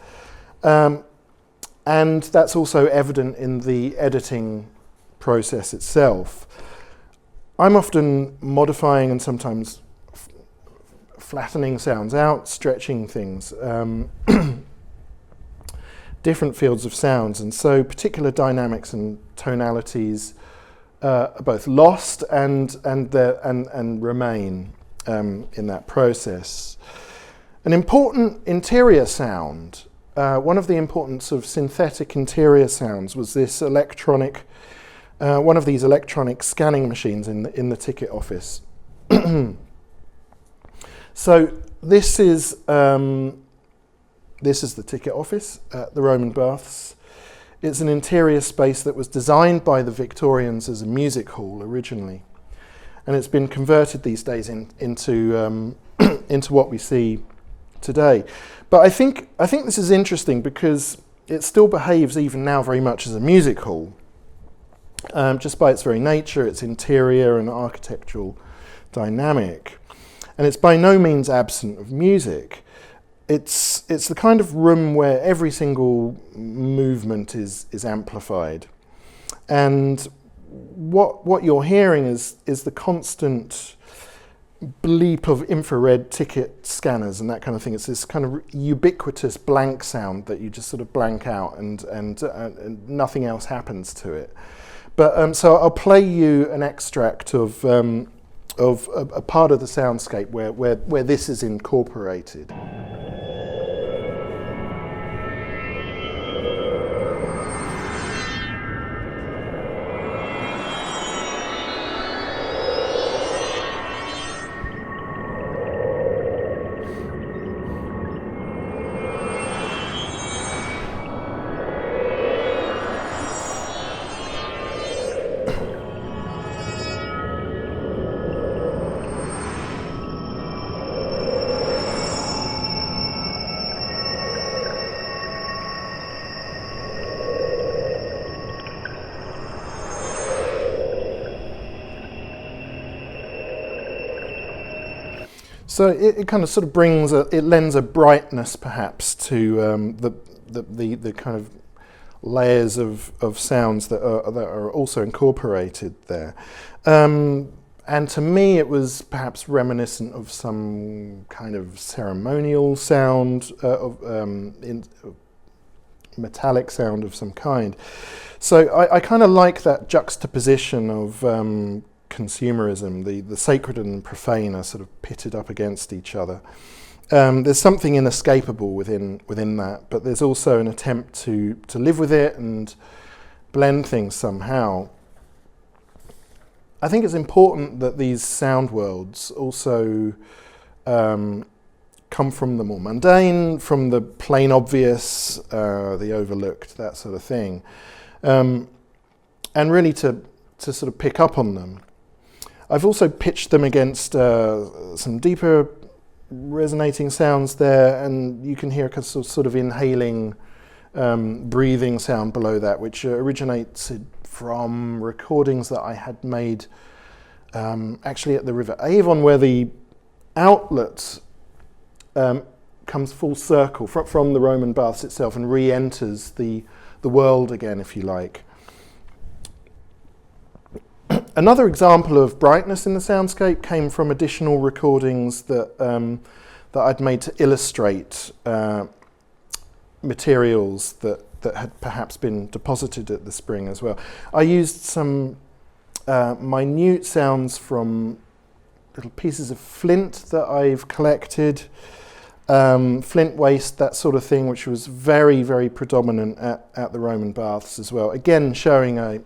and that's also evident in the editing process itself. I'm often modifying and sometimes flattening sounds out, stretching things. Different fields of sounds, and so particular dynamics and tonalities are both lost and remain in that process. An important interior sound, one of the important sort of synthetic interior sounds was this electronic, one of these electronic scanning machines in the ticket office. So this is the ticket office at the Roman Baths. It's an interior space that was designed by the Victorians as a music hall originally, and it's been converted these days into what we see today. But I think this is interesting because it still behaves even now very much as a music hall, just by its very nature, its interior and architectural dynamic, and it's by no means absent of music. It's the kind of room where every single movement is amplified, and what you're hearing is the constant bleep of infrared ticket scanners and that kind of thing. It's this kind of ubiquitous blank sound that you just sort of blank out, and nothing else happens to it. But so I'll play you an extract of a part of the soundscape where this is incorporated. So it kind of sort of brings it lends a brightness perhaps to the kind of layers of sounds that are also incorporated there. And to me it was perhaps reminiscent of some kind of ceremonial sound, metallic sound of some kind. So I kind of like that juxtaposition of consumerism, the sacred and profane are sort of pitted up against each other. There's something inescapable within that, but there's also an attempt to live with it and blend things somehow. I think it's important that these sound worlds also come from the more mundane, from the plain obvious, the overlooked, that sort of thing, and really to sort of pick up on them. I've also pitched them against some deeper resonating sounds there, and you can hear a sort of inhaling, breathing sound below that, which originates from recordings that I had made actually at the River Avon, where the outlet comes full circle from the Roman baths itself and re-enters the world again, if you like. Another example of brightness in the soundscape came from additional recordings that I'd made to illustrate materials that had perhaps been deposited at the spring as well. I used some minute sounds from little pieces of flint that I've collected, flint waste, that sort of thing, which was very, very predominant at the Roman baths as well. Again, showing a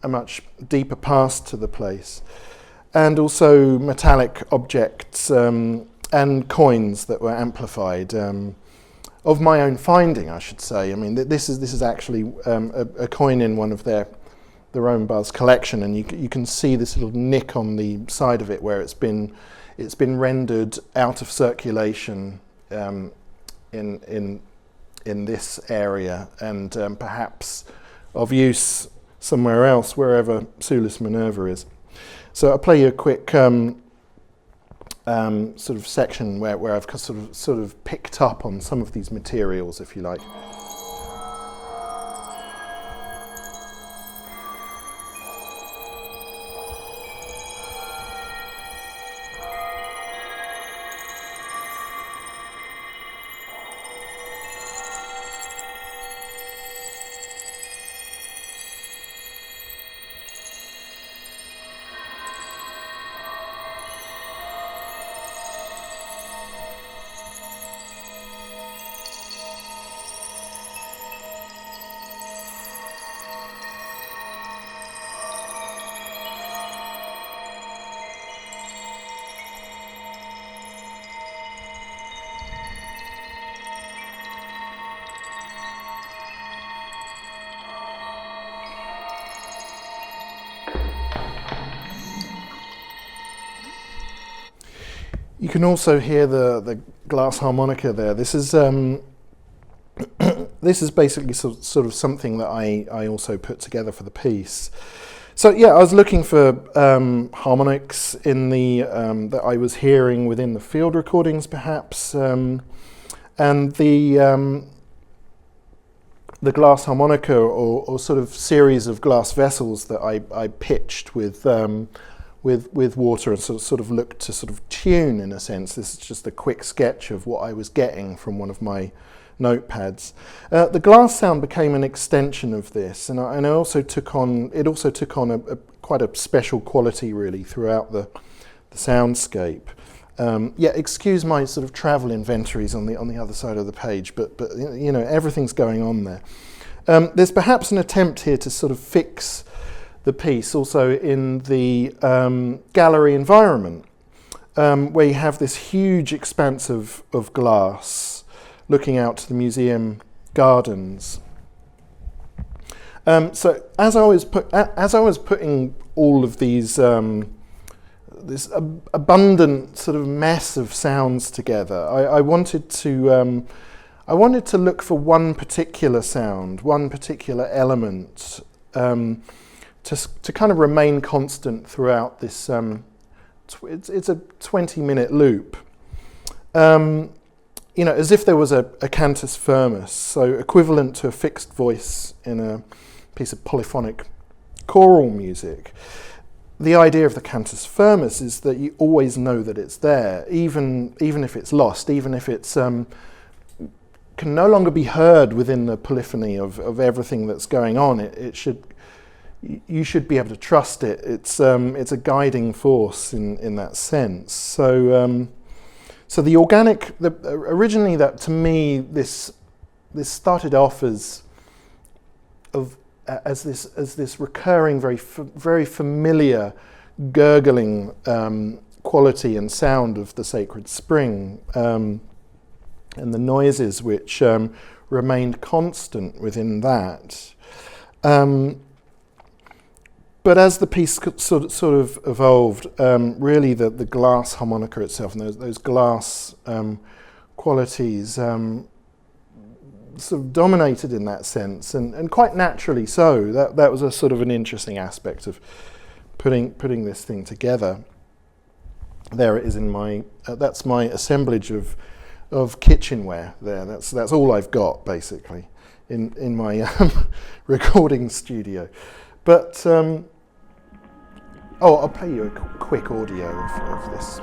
much deeper past to the place, and also metallic objects and coins that were amplified, of my own finding, I should say. I mean, this is actually a coin in one of the Roman baths collection, and you can see this little nick on the side of it where it's been rendered out of circulation in this area, and perhaps of use somewhere else, wherever Sulis Minerva is. So I'll play you a quick sort of section where I've sort of picked up on some of these materials, if you like. You can also hear the glass harmonica there. This is this is basically sort of something that I also put together for the piece. So yeah, I was looking for harmonics in the that I was hearing within the field recordings, perhaps, and the glass harmonica or sort of series of glass vessels that I pitched with water and sort of looked to sort of tune, in a sense. This is just a quick sketch of what I was getting from one of my notepads. The glass sound became an extension of this, and it also took on a quite a special quality really throughout the soundscape. Yeah, excuse my sort of travel inventories on the other side of the page, but you know, everything's going on there. There's perhaps an attempt here to sort of fix the piece also in the gallery environment, where you have this huge expanse of glass looking out to the museum gardens. So as I was putting all of these this abundant sort of mess of sounds together, I wanted to look for one particular sound, one particular element, to kind of remain constant throughout this. It's a 20-minute loop. You know, as if there was a cantus firmus, so equivalent to a fixed voice in a piece of polyphonic choral music. The idea of the cantus firmus is that you always know that it's there, even if it's lost, even if it's can no longer be heard within the polyphony of everything that's going on. You should be able to trust it. It's a guiding force in that sense. So the organic, originally, that to me, this started off as of as this recurring, very familiar gurgling quality and sound of the sacred spring, and the noises which remained constant within that. But as the piece sort of evolved, really the glass harmonica itself and those glass qualities sort of dominated in that sense, and quite naturally so. That was a sort of an interesting aspect of putting this thing together. There it is in my that's my assemblage of kitchenware. There, that's all I've got basically in my recording studio. But I'll play you a quick audio of this.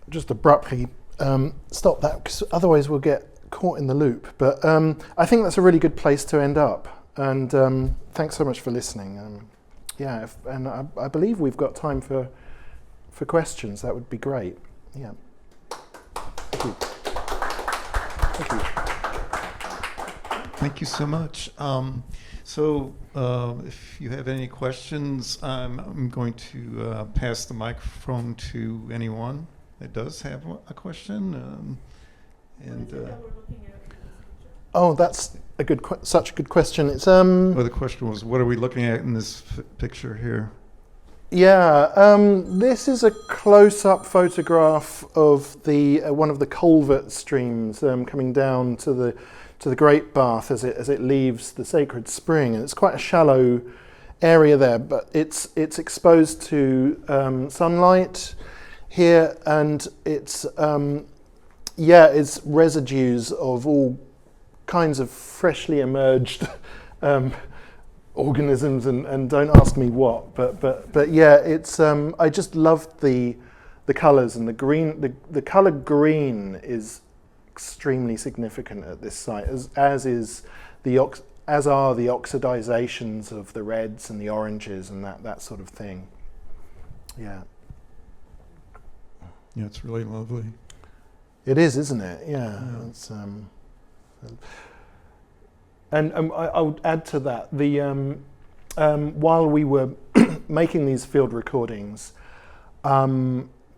Just abruptly stop that, because otherwise we'll get caught in the loop. But I think that's a really good place to end up. And thanks so much for listening. I believe we've got time for questions. That would be great. Yeah. Thank you. Thank you.
Thank you so much. If you have any questions, I'm going to pass the microphone to anyone that does have a question.
That's such a good question. It's
the question was, what are we looking at in this picture here?
Yeah, this is a close-up photograph of the one of the culvert streams coming down to the Great Bath as it leaves the sacred spring, and it's quite a shallow area there, but it's exposed to sunlight here, and it's residues of all kinds of freshly emerged organisms, and don't ask me what, but yeah, it's I just loved the colours, and the green, the colour green is extremely significant at this site, as are the oxidizations of the reds and the oranges and that sort of thing. Yeah.
Yeah, it's really lovely.
It is, isn't it? Yeah.
Yeah.
It's, and I would add to that, while we were making these field recordings,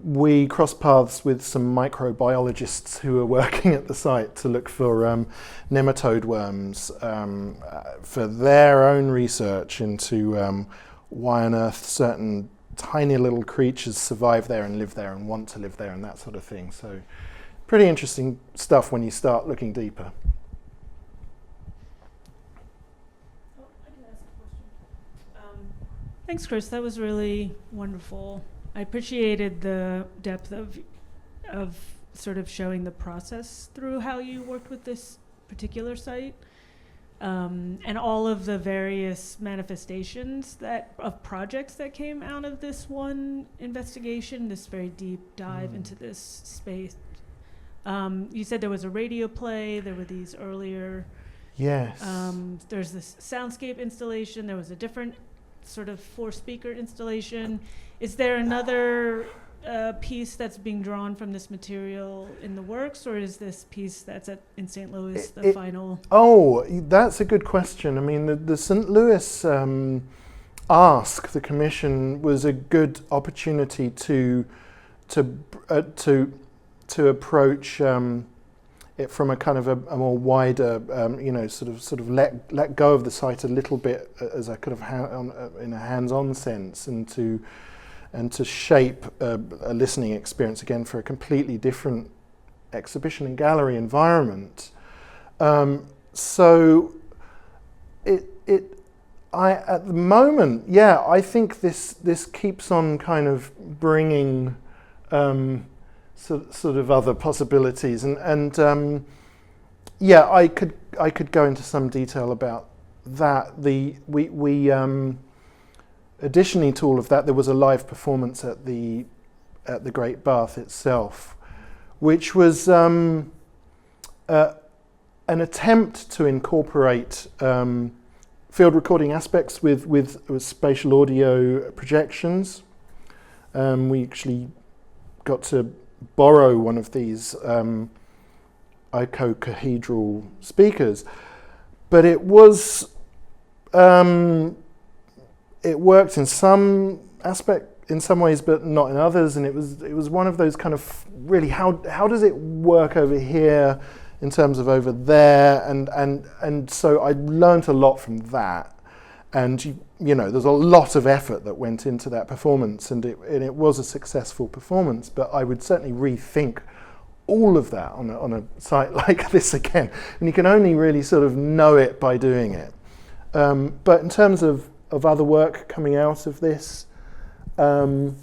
we crossed paths with some microbiologists who were working at the site to look for nematode worms for their own research into why on earth certain tiny little creatures survive there and live there and want to live there and that sort of thing. So pretty interesting stuff when you start looking deeper.
Thanks, Chris. That was really wonderful. I appreciated the depth of sort of showing the process through how you worked with this particular site, and all of the various manifestations of projects that came out of this one investigation, this very deep dive into this space. You said there was a radio play. There were these earlier.
Yes.
There's this Soundscape installation. There was a different sort of 4-speaker installation. Is there another piece that's being drawn from this material in the works, or is this piece that's in St. Louis the final?
Oh, that's a good question. I mean, the St. Louis ask, the commission, was a good opportunity to approach it from a kind of a more wider, sort of let go of the site a little bit as a kind of in a hands-on sense, and to shape a listening experience again for a completely different exhibition and gallery environment. So at the moment, yeah, I think this keeps on kind of bringing sort of other possibilities, and yeah, I could go into some detail about that. We additionally to all of that, there was a live performance at the Great Bath itself, which was an attempt to incorporate field recording aspects with spatial audio projections. We actually got to borrow one of these icosahedral speakers, but it was it worked in some ways, but not in others, and it was one of those kind of really how does it work over here in terms of over there, and so I learnt a lot from that. And you know, there's a lot of effort that went into that performance, and it was a successful performance. But I would certainly rethink all of that on a site like this again. And you can only really sort of know it by doing it. But in terms of other work coming out of this, I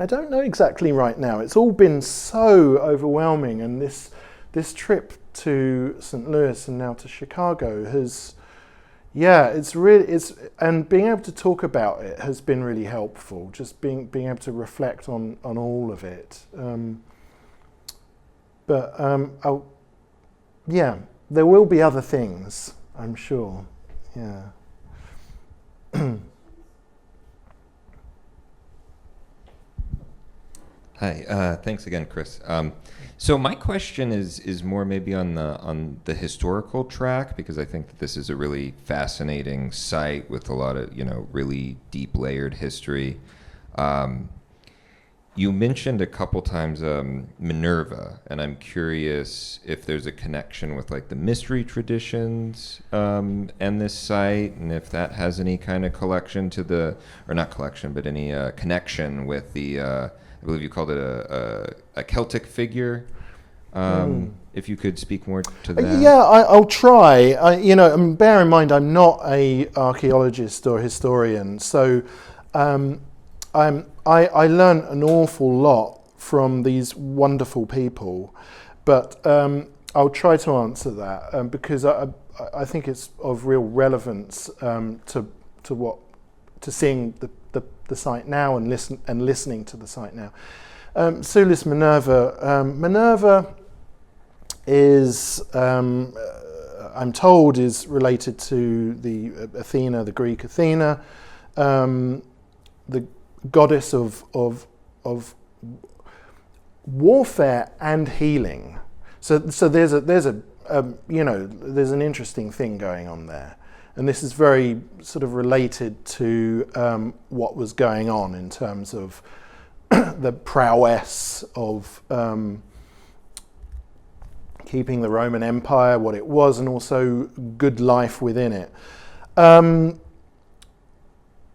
don't know exactly right now. It's all been so overwhelming, and this trip to St. Louis and now to Chicago has. Yeah, it's and being able to talk about it has been really helpful. Just being able to reflect on all of it. Yeah, there will be other things, I'm sure. Yeah.
Hi, thanks again, Chris. So my question is more maybe on the historical track, because I think that this is a really fascinating site with a lot of really deep layered history. You mentioned a couple times Minerva, and I'm curious if there's a connection with like the mystery traditions and this site, and if that has any kind of collection to any connection with the. I believe you called it a Celtic figure. If you could speak more to that.
Yeah, I'll try. Bear in mind, I'm not an archaeologist or historian, so I learned an awful lot from these wonderful people, but I'll try to answer that because I think it's of real relevance to seeing the site now and listening to the site now. Sulis Minerva. Minerva is, I'm told, is related to the Athena, the Greek Athena, the goddess of warfare and healing. So there's an interesting thing going on there, and this is very sort of related to what was going on in terms of the prowess of keeping the Roman Empire what it was, and also good life within it.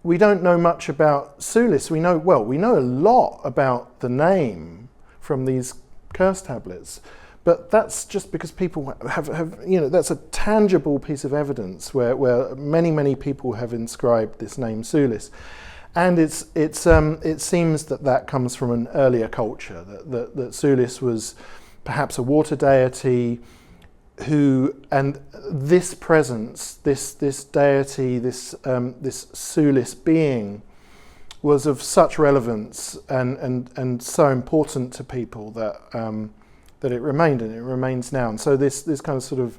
We don't know much about Sulis. We know a lot about the name from these curse tablets, but that's just because people have that's a tangible piece of evidence where many people have inscribed this name Sulis, and it seems that comes from an earlier culture, that Sulis was perhaps a water deity who, and this presence, this deity, this Sulis being, was of such relevance and so important to people that it remained, and it remains now. And so this kind of sort of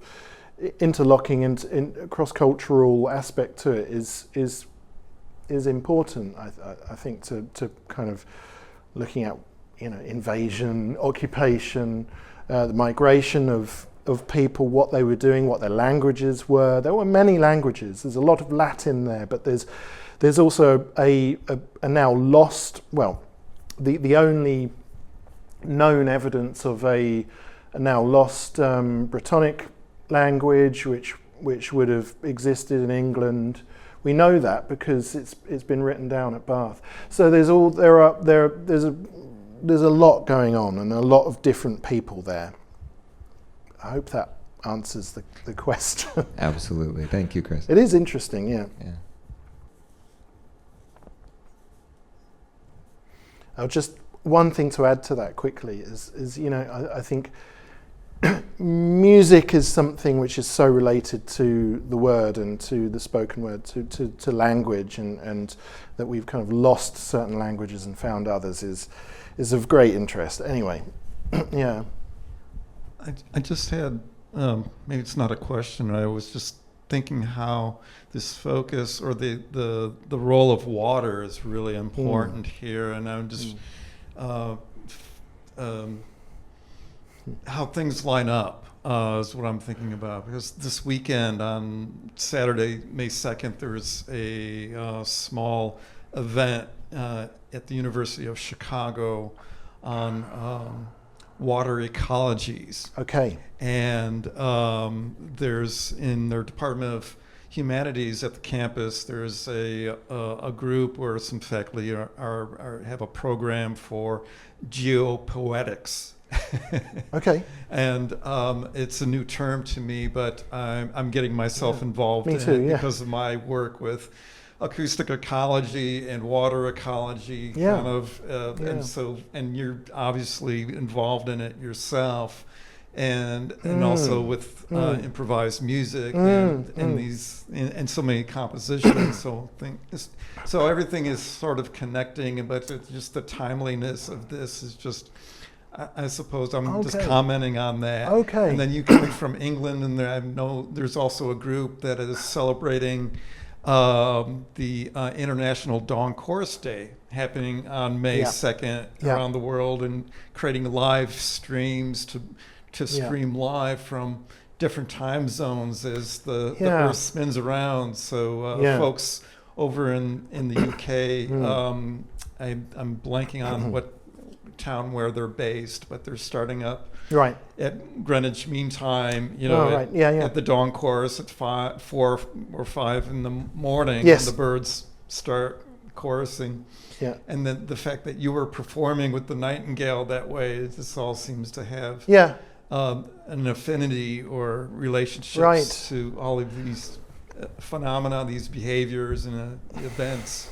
interlocking and cross-cultural aspect to it is important, I think, to kind of looking at invasion, occupation, the migration of people, what they were doing, what their languages were. There were many languages. There's a lot of Latin there, but there's also a now lost, the only known evidence of a now lost Brittonic language, which would have existed in England. We know that because it's been written down at Bath. So there's a lot going on and a lot of different people there. I hope that answers the question.
Absolutely. Thank you, Chris.
It is interesting, yeah. Just one thing to add to that quickly is I think music is something which is so related to the word and to the spoken word, to language, and that we've kind of lost certain languages and found others is of great interest. Anyway, yeah.
I just had, maybe it's not a question, I was just thinking how this focus or the role of water is really important here, and I'm just how things line up is what I'm thinking about, because this weekend on Saturday, May 2nd, there's a small event at the University of Chicago on water ecologies.
Okay.
And there's, in their Department of Humanities at the campus, there's a group where some faculty have a program for geopoetics.
Okay.
And it's a new term to me, but I'm getting myself involved in
too,
it
yeah.
because of my work with acoustic ecology and water ecology,
Yeah.
kind of, and you're obviously involved in it yourself, and also with improvised music and so many compositions. So everything is sort of connecting, but it's just the timeliness of this is just. I suppose I'm just commenting on that.
Okay.
And then you coming from England, and I know there's also a group that is celebrating the International Dawn Chorus Day happening on May 2nd around the world, and creating live streams to stream live from different time zones as the Earth spins around. So folks over in the UK, I'm blanking on what town where they're based, but they're starting up at Greenwich Mean Time, at the dawn chorus at 4 or 5 in the morning.
Yes.
And the birds start chorusing.
Yeah.
And then the fact that you were performing with the nightingale that way, this all seems to have an affinity or relationships to all of these phenomena, these behaviors and events,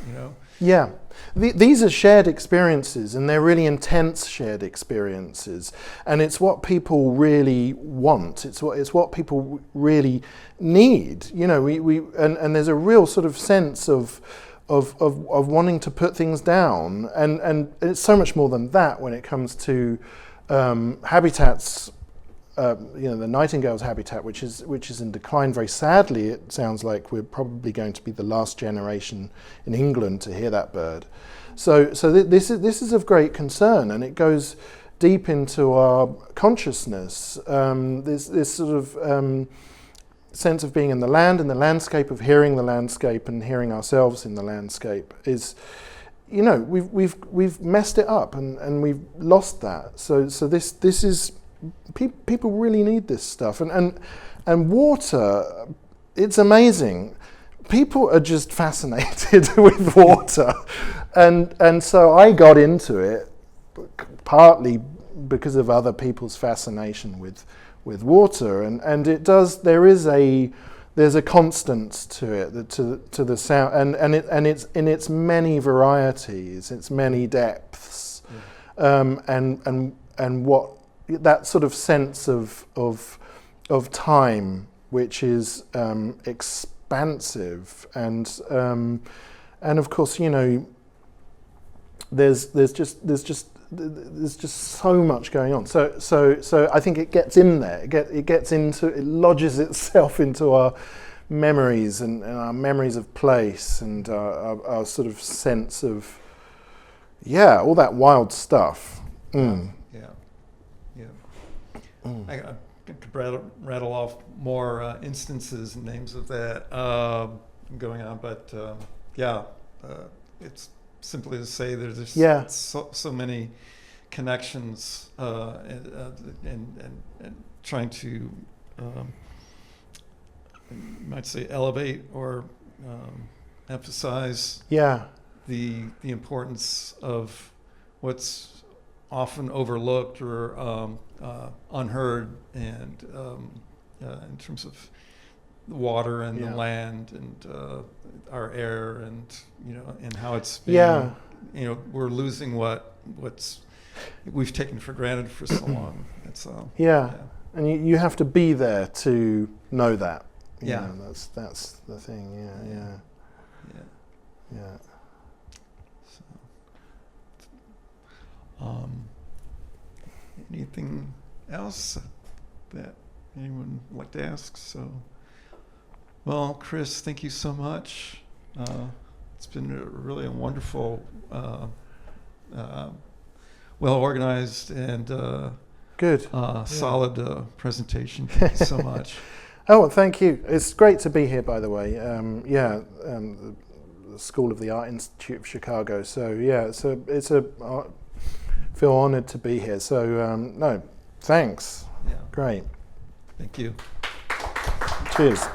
Yeah, these are shared experiences, and they're really intense shared experiences, and it's what people really want. It's what people really need. And there's a real sort of sense of wanting to put things down, and it's so much more than that when it comes to habitats. The nightingale's habitat, which is in decline very sadly. It sounds like we're probably going to be the last generation in England to hear that bird. So this is of great concern, and it goes deep into our consciousness. This sort of sense of being in the land and the landscape, of hearing the landscape and hearing ourselves in the landscape is, you know, we've messed it up and we've lost that. So this is people really need this stuff, and water. It's amazing. People are just fascinated with water, and so I got into it partly because of other people's fascination with water, and it does. There's a constance to it, to the sound, and it's in its many varieties, its many depths, and what that sort of sense of time, which is expansive, and of course, you know, there's just so much going on. So I think it gets in there. It lodges itself into our memories and our memories of place and our sort of sense of, yeah, all that wild stuff. Mm.
Yeah. I could rattle off more instances and names of that going on, but it's simply to say there's just so many connections and trying to you might say elevate or emphasize the importance of what's often overlooked or unheard, and in terms of the water and the land and our air, and you know, and how it's being, you know, we're losing what's we've taken for granted for so long. It's and you have to be there to know that. You know, that's the thing. Yeah. So, anything else that anyone would like to ask? So, well, Chris, thank you so much. It's been really a wonderful, well-organized and
good,
solid presentation. Thank you so much.
Oh, thank you. It's great to be here, by the way. The School of the Art Institute of Chicago. So feel honoured to be here. So no, thanks.
Yeah.
Great.
Thank you.
Cheers.